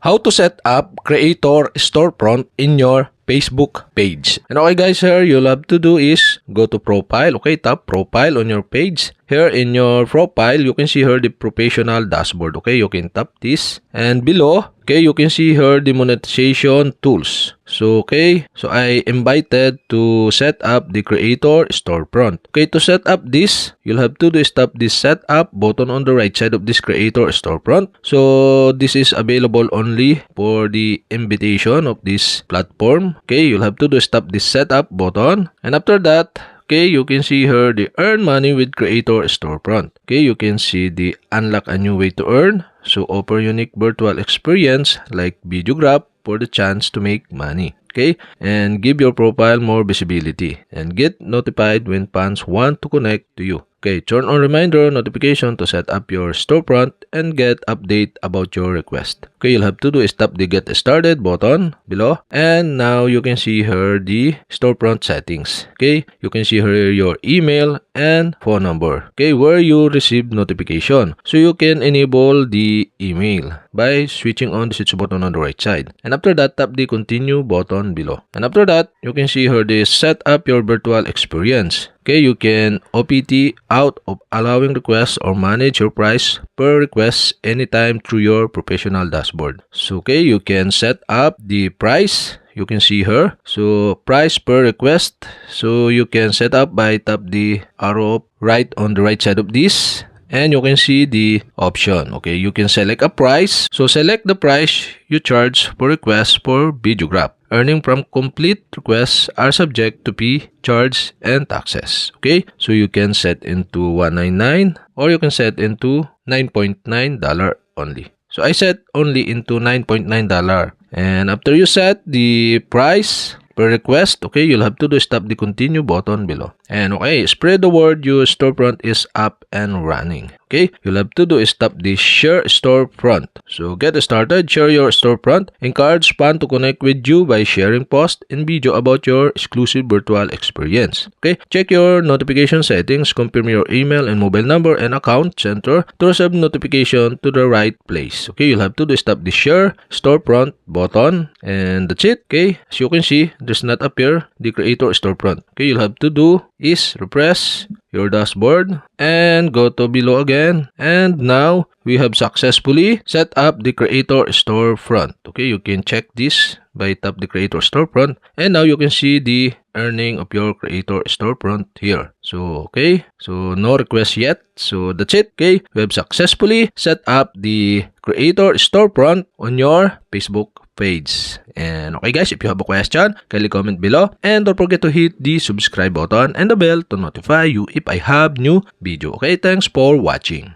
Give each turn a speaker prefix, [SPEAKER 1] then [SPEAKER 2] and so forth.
[SPEAKER 1] how to set up creator storefront in your Facebook page. And okay guys, here you'll have to do is go to profile. Okay, tap profile on your page. Here in your profile, you can see here the professional dashboard. Okay, you can tap this. And below, okay, you can see here the monetization tools. So okay, so I invited to set up the creator storefront. Okay, to set up this, you'll have to do is tap this setup button on the right side of this creator storefront. So this is available only for the invitation of this platform. Okay, you'll have to do is tap this setup button. And after that, okay, you can see here the earn money with creator storefront. Okay, you can see the unlock a new way to earn. So offer unique virtual experience like Videograph for the chance to make money. Okay, and give your profile more visibility and get notified when fans want to connect to you. Okay, turn on reminder notification to set up your storefront and get update about your request. Okay, you'll have to do is tap the get started button below, and now you can see here the storefront settings. Okay, you can see here your email and phone number. Okay, where you receive notification. So you can enable the email by switching on the switch button on the right side. And after that, tap the continue button below. And after that, you can see here the set up your virtual experience. Okay, you can OPT out of allowing requests or manage your price per request anytime through your professional dashboard. So okay, you can set up the price. You can see here. So price per request. So you can set up by tap the arrow right on the right side of this. And you can see the option. Okay, you can select a price. So select the price you charge per request for Videograph. Earning from complete requests are subject to fee, charge, and taxes. Okay, so you can set into $199 or you can set into $9.9 only. So I set only into $9.9. And after you set the price per request, okay, you'll have to do is tap the continue button below. And okay, spread the word your storefront is up and running. Okay, you'll have to do is tap the share storefront. So get started, share your storefront. Encourage fans to connect with you by sharing posts and video about your exclusive virtual experience. Okay, check your notification settings, confirm your email and mobile number and account center to receive notification to the right place. Okay, you'll have to do is tap the share storefront button, and that's it. Okay, as you can see, does not appear the creator storefront. Okay, you'll have to do is refresh your dashboard and go to below again, and now we have successfully set up the creator storefront. Okay, you can check this by tap the creator storefront, and now you can see the earning of your creator storefront here. So okay, so no request yet. So that's it. Okay, we have successfully set up the creator storefront on your Facebook page. And okay guys, if you have a question, kindly comment below, and don't forget to hit the subscribe button and the bell to notify you if I have new video. Okay, thanks for watching.